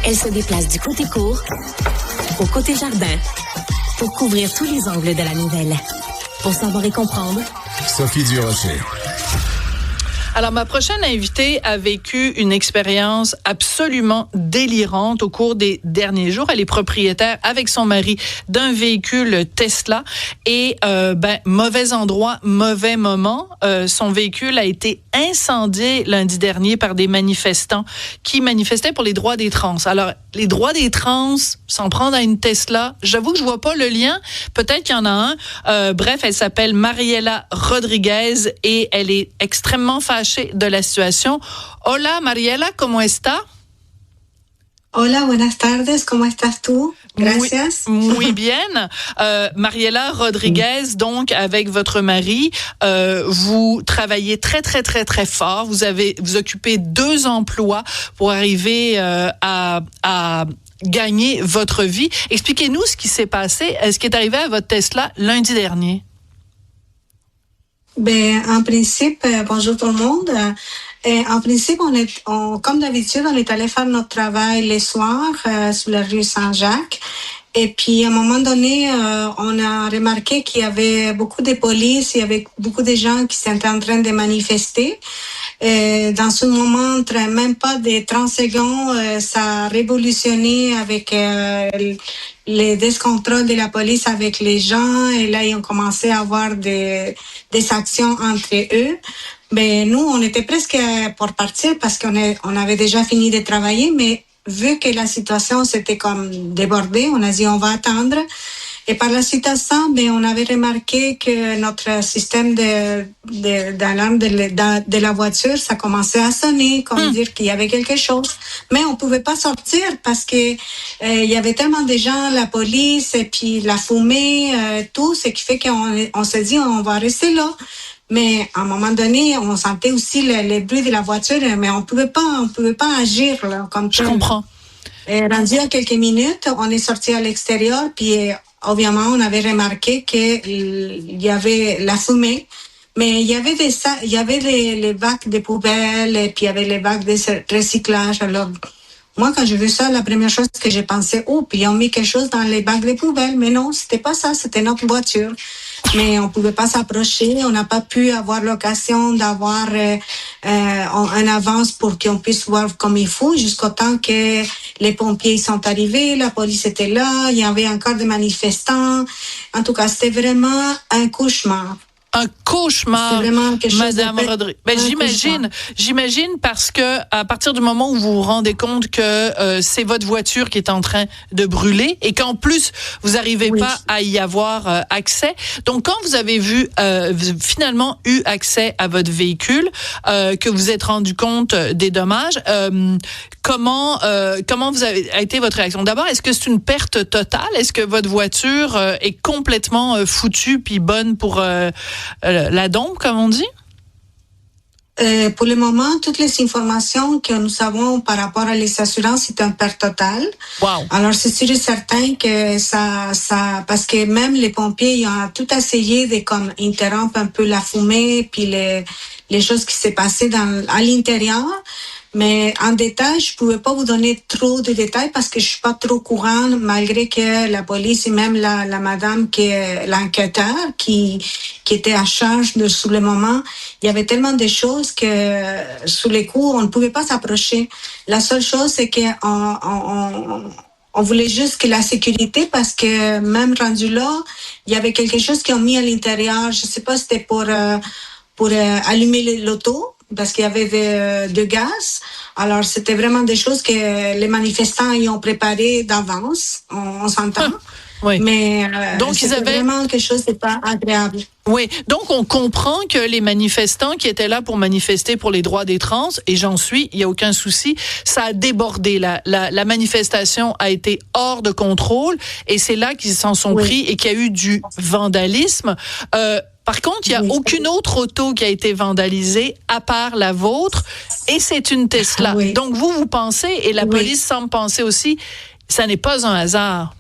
Elle se déplace du côté court au côté jardin pour couvrir tous les angles de la nouvelle. Pour savoir et comprendre, Sophie Durocher. Alors, ma prochaine invitée a vécu une expérience absolument délirante au cours des derniers jours. Elle est propriétaire avec son mari d'un véhicule Tesla et mauvais endroit, mauvais moment. Son véhicule a été incendié lundi dernier par des manifestants qui manifestaient pour les droits des trans. Alors, les droits des trans, s'en prendre à une Tesla, j'avoue que je vois pas le lien. Peut-être qu'il y en a un. Bref, elle s'appelle Mariela Rodriguez et elle est extrêmement fâchée de la situation. Hola, Mariela, ¿cómo está? Hola, buenas tardes, ¿cómo estás tú? Gracias. Muy bien. Mariela Rodriguez, donc, avec votre mari, vous travaillez très, très, très, très fort. Vous occupez 2 emplois pour arriver à gagner votre vie. Expliquez-nous ce qui s'est passé, ce qui est arrivé à votre Tesla lundi dernier. En principe, bonjour tout le monde. En principe, comme d'habitude, on est allé faire notre travail les soirs sur la rue Saint-Jacques. Et puis, à un moment donné, on a remarqué qu'il y avait beaucoup de police, il y avait beaucoup de gens qui étaient en train de manifester. Dans ce moment, même pas de 30 secondes, ça a révolutionné avec les descontrôles de la police avec les gens. Et là, ils ont commencé à avoir des actions entre eux. Mais nous, on était presque pour partir parce qu'on avait déjà fini de travailler. Mais vu que la situation s'était comme débordée, on a dit on va attendre. Et par la suite à ça, on avait remarqué que notre système d'alarme de la voiture, ça commençait à sonner, comme dire qu'il y avait quelque chose. Mais on pouvait pas sortir parce que il y avait tellement de gens, la police et puis la fumée, tout, ce qui fait qu'on s'est dit on va rester là. Mais à un moment donné, on sentait aussi les bruits de la voiture, mais on pouvait pas agir là, comme ça. Je comprends. Rendu à quelques minutes, on est sorti à l'extérieur, puis obviamente, on avait remarqué qu'il y avait la fumée, mais il y avait les bacs de poubelles, et puis il y avait les bacs de recyclage. Alors, moi, quand j'ai vu ça, la première chose que j'ai pensé, puis ils ont mis quelque chose dans les bacs de poubelles. Mais non, c'était pas ça, c'était notre voiture. Mais on pouvait pas s'approcher, on n'a pas pu avoir l'occasion d'avoir un avance pour qu'on puisse voir comme il faut, jusqu'au temps que les pompiers sont arrivés, la police était là, il y avait encore des manifestants. En tout cas, c'était vraiment un cauchemar. Un cauchemar, Madame Rodriguez. J'imagine parce que à partir du moment où vous vous rendez compte que c'est votre voiture qui est en train de brûler et qu'en plus vous n'arrivez pas à y avoir accès. Donc quand vous avez finalement eu accès à votre véhicule, que vous êtes rendu compte des dommages, comment a été votre réaction? D'abord, est-ce que c'est une perte totale? Est-ce que votre voiture est complètement foutue puis bonne pour la dombe, comme on dit? Pour le moment, toutes les informations que nous avons par rapport à les assurances, c'est une perte totale. Wow. Alors, c'est sûr et certain que ça, parce que même les pompiers, ils ont tout essayé de comme interrompre un peu la fumée, puis les choses qui s'est passées à l'intérieur. Mais en détail, je pouvais pas vous donner trop de détails parce que je suis pas trop courant, malgré que la police et même la madame qui est l'enquêteur qui était à charge sous le moment, il y avait tellement de choses que sous les coups, on ne pouvait pas s'approcher. La seule chose, c'est que on voulait juste que la sécurité, parce que même rendu là, il y avait quelque chose qu'ils ont mis à l'intérieur. Je sais pas si c'était pour allumer l'auto, parce qu'il y avait de gaz. Alors, c'était vraiment des choses que les manifestants y ont préparées d'avance, on s'entend. Oui. Mais donc ils avaient vraiment quelque chose de pas agréable. Oui, donc on comprend que les manifestants qui étaient là pour manifester pour les droits des trans, et j'en suis, il y a aucun souci, ça a débordé. La manifestation a été hors de contrôle et c'est là qu'ils s'en sont pris et qu'il y a eu du vandalisme. Par contre, il n'y a aucune autre auto qui a été vandalisée à part la vôtre et c'est une Tesla. Oui. Donc vous pensez, et la police semble penser aussi, ça n'est pas un hasard.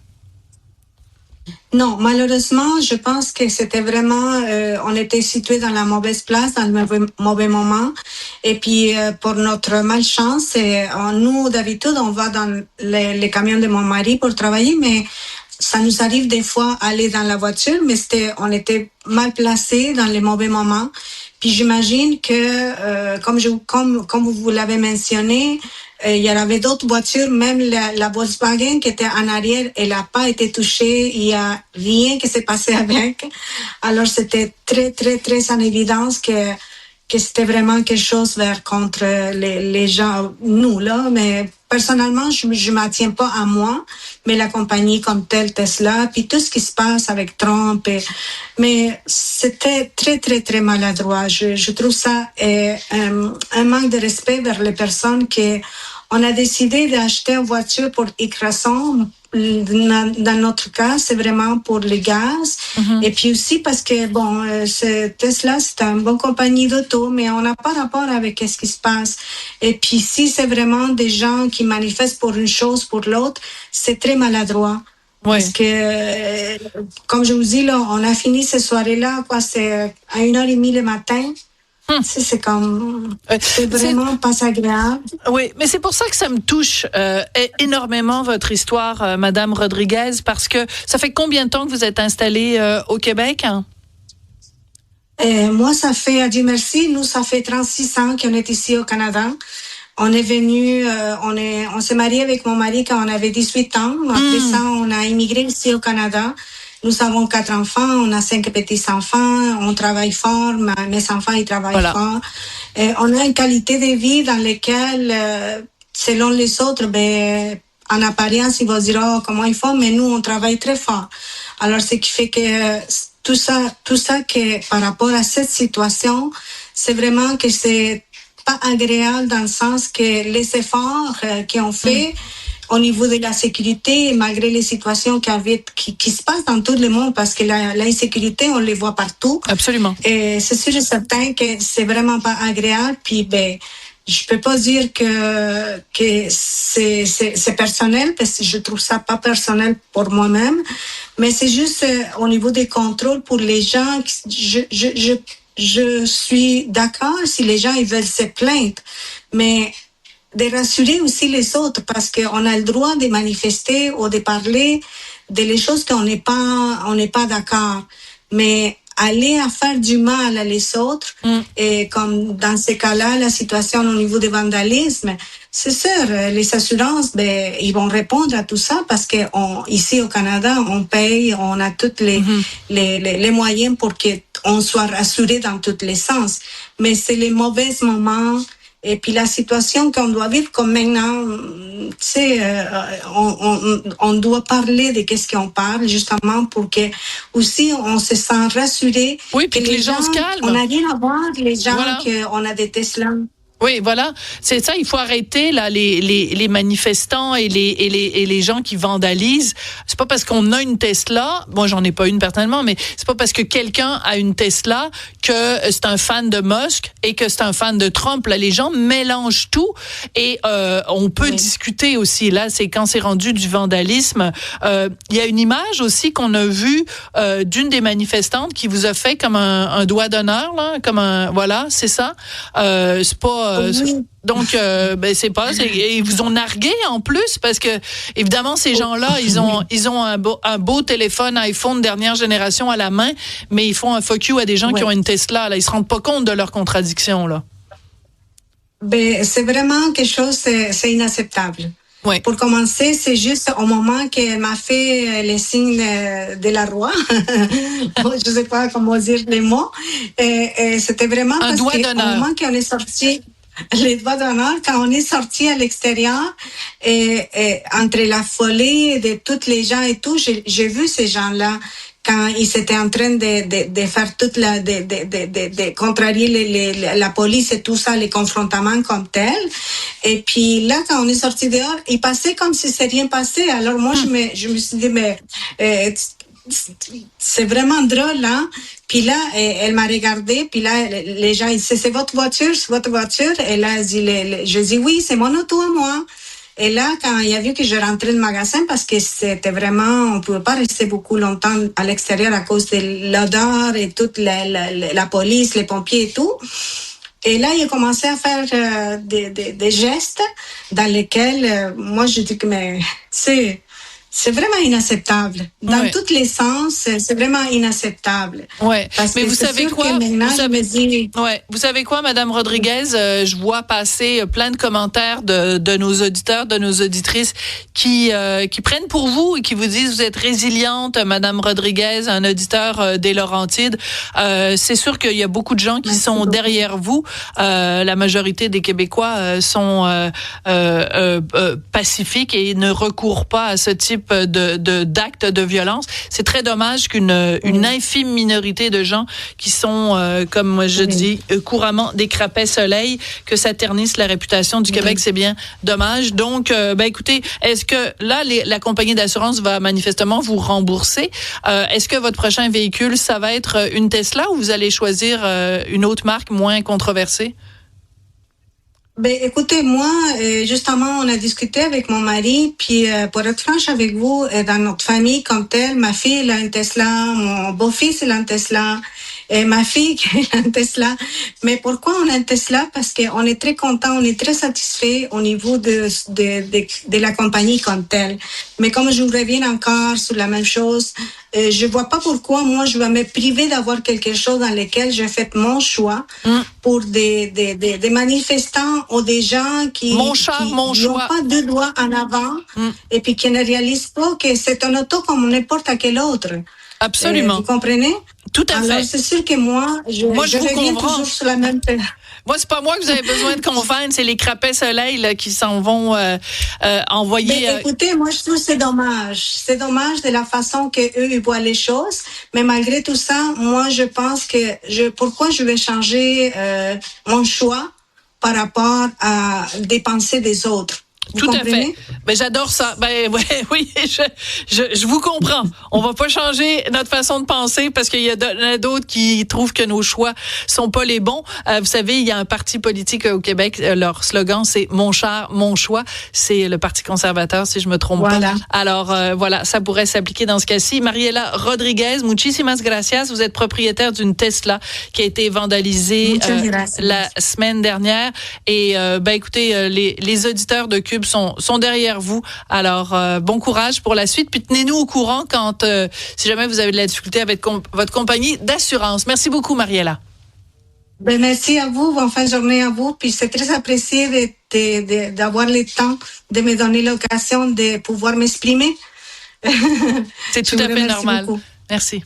Non, malheureusement, je pense que c'était vraiment, on était situé dans la mauvaise place, dans le mauvais moment. Et puis, pour notre malchance, nous, d'habitude, on va dans les camions de mon mari pour travailler, mais ça nous arrive des fois aller dans la voiture, mais on était mal placés dans les mauvais moments. Puis j'imagine que, comme vous l'avez mentionné, il y avait d'autres voitures, même la Volkswagen qui était en arrière, elle n'a pas été touchée, il y a rien qui s'est passé avec. Alors c'était très, très, très en évidence que c'était vraiment quelque chose vers contre les gens, nous là, mais personnellement, je m'attiens pas à moi, mais la compagnie comme telle, Tesla, puis tout ce qui se passe avec Trump, mais c'était très, très, très maladroit. Je trouve ça un manque de respect vers les personnes qui on a décidé d'acheter une voiture pour X raison. Dans notre cas, c'est vraiment pour le gaz. Mm-hmm. Et puis aussi parce que, Tesla, c'est une bonne compagnie d'auto, mais on n'a pas rapport avec ce qui se passe. Et puis si c'est vraiment des gens qui manifestent pour une chose, pour l'autre, c'est très maladroit. Ouais. Parce que, comme je vous dis, là, on a fini cette soirée-là, c'est à 1h30 le matin. C'est comme, c'est vraiment pas agréable. Oui, mais c'est pour ça que ça me touche énormément votre histoire, Madame Rodriguez, parce que ça fait combien de temps que vous êtes installée au Québec? Moi, ça fait, à Dieu merci, nous, ça fait 36 ans qu'on est ici au Canada. On est venu, on s'est marié avec mon mari quand on avait 18 ans. Après ça, on a immigré ici au Canada. Nous avons 4 enfants, on a 5 petits-enfants, on travaille fort, mes enfants, ils travaillent fort. On a une qualité de vie dans laquelle, selon les autres, en apparence, ils vont dire, oh, comment ils font, mais nous, on travaille très fort. Alors, ce qui fait que tout ça que par rapport à cette situation, c'est vraiment que c'est pas agréable dans le sens que les efforts qu'ils ont fait, au niveau de la sécurité, malgré les situations qui se passent dans tout le monde, parce que l'insécurité, on les voit partout. Absolument. Et c'est sûr et certain que c'est vraiment pas agréable. Puis, je peux pas dire que c'est personnel, parce que je trouve ça pas personnel pour moi-même, mais c'est juste au niveau des contrôles pour les gens. Je suis d'accord si les gens ils veulent se plaindre, mais de rassurer aussi les autres, parce qu'on a le droit de manifester ou de parler de les choses qu'on n'est pas d'accord. Mais aller à faire du mal à les autres, et comme dans ces cas-là, la situation au niveau du vandalisme, c'est sûr, les assurances, ils vont répondre à tout ça parce que ici au Canada, on paye, on a tous les moyens pour qu'on soit rassuré dans tous les sens. Mais c'est les mauvais moments. Et puis la situation qu'on doit vivre comme maintenant, tu sais, on doit parler de qu'est-ce qu'on parle, justement pour que aussi on se sent rassuré. Oui, puis que les gens se calment. On n'a rien à voir, les gens qu'on a des Tesla. Oui, voilà, c'est ça. Il faut arrêter là les manifestants et les gens qui vandalisent. C'est pas parce qu'on a une Tesla, moi j'en ai pas une personnellement, mais c'est pas parce que quelqu'un a une Tesla que c'est un fan de Musk et que c'est un fan de Trump. Là, les gens mélangent tout et on peut discuter aussi. Là, c'est quand c'est rendu du vandalisme. Il y a une image aussi qu'on a vue d'une des manifestantes qui vous a fait comme un doigt d'honneur, là, comme voilà, c'est ça. C'est pas donc c'est pas, ils vous ont nargué en plus parce que évidemment ces gens-là ils ont un beau téléphone iPhone dernière génération à la main, mais ils font un fuck you à des gens qui ont une Tesla là, ils se rendent pas compte de leurs contradictions là. C'est vraiment quelque chose, c'est inacceptable. Oui. Pour commencer, c'est juste au moment qu'elle m'a fait les signes de la roi. Je sais pas comment dire les mots. Et c'était vraiment un parce doigt qu'au d'honneur. moment qu'on est sorti, les doigts d'honneur, quand on est sorti à l'extérieur, et entre la folie de toutes les gens et tout, j'ai vu ces gens-là quand ils étaient en train de faire toute de contrarier la police et tout ça, les confrontements comme tel. Et puis là, quand on est sorti dehors, ils passaient comme si c'est rien passé. Alors moi, je me suis dit, mais c'est vraiment drôle, hein. Puis là, elle m'a regardé, puis là, les gens, ils disaient, c'est votre voiture? Et là, je dis oui, c'est mon auto à moi. Et là, quand il a vu que je rentrais le magasin, parce que c'était vraiment, on pouvait pas rester beaucoup longtemps à l'extérieur à cause de l'odeur et toute la police, les pompiers et tout. Et là, il a commencé à faire des gestes dans lesquels, moi, je dis que mais c'est vraiment inacceptable. Dans tous les sens, c'est vraiment inacceptable. Ouais. Mais vous savez quoi? Vous savez quoi, Madame Rodriguez? Je vois passer plein de commentaires de nos auditeurs, de nos auditrices qui prennent pour vous et qui vous disent vous êtes résiliente, Madame Rodriguez, un auditeur des Laurentides. C'est sûr qu'il y a beaucoup de gens qui sont derrière vous. La majorité des Québécois sont pacifiques et ne recourent pas à ce type d'actes de violence. C'est très dommage qu'une infime minorité de gens qui sont, comme moi je dis, couramment des crapets soleil, que ça ternisse la réputation du Québec. C'est bien dommage. Donc, écoutez, est-ce que là, la compagnie d'assurance va manifestement vous rembourser? Est-ce que votre prochain véhicule, ça va être une Tesla ou vous allez choisir une autre marque moins controversée? Écoutez, moi, justement, on a discuté avec mon mari, puis pour être franche avec vous, dans notre famille comme telle, ma fille, elle a une Tesla, mon beau-fils, il a une Tesla, et ma fille qui a une Tesla. Mais pourquoi on a une Tesla? Parce qu'on est très content, on est très satisfait au niveau de la compagnie comme telle. Mais comme je vous reviens encore sur la même chose, je vois pas pourquoi moi je vais me priver d'avoir quelque chose dans lequel j'ai fait mon choix pour des manifestants ou des gens qui n'ont pas deux doigts en avant et puis qui ne réalisent pas que c'est un auto comme n'importe quel autre. Absolument. Vous comprenez? Tout à fait. Alors, c'est sûr que moi, je reviens toujours sur la même chose. Moi, c'est pas moi que vous avez besoin de convaincre, c'est les crapets soleil là, qui s'en vont envoyer. Écoutez, moi, je trouve que c'est dommage. C'est dommage de la façon que eux ils voient les choses. Mais malgré tout ça, moi, je pense que pourquoi je vais changer mon choix par rapport à des pensées des autres. Vous Tout comprenez? à fait. Ben, j'adore ça. Oui, je vous comprends. On va pas changer notre façon de penser parce qu'il y a d'autres qui trouvent que nos choix sont pas les bons. Vous savez, il y a un parti politique au Québec. Leur slogan, c'est Mon char, mon choix. C'est le Parti conservateur, si je me trompe pas. Alors, voilà, ça pourrait s'appliquer dans ce cas-ci. Mariela Rodriguez, muchísimas gracias. Vous êtes propriétaire d'une Tesla qui a été vandalisée la semaine dernière. Et, écoutez, les auditeurs de Cube sont derrière vous. Alors, bon courage pour la suite. Puis tenez-nous au courant quand, si jamais vous avez de la difficulté avec votre compagnie d'assurance. Merci beaucoup, Mariela. Merci à vous. Bonne fin de journée à vous. Puis c'est très apprécié d'avoir le temps de me donner l'occasion de pouvoir m'exprimer. C'est tout à fait normal. Beaucoup. Merci.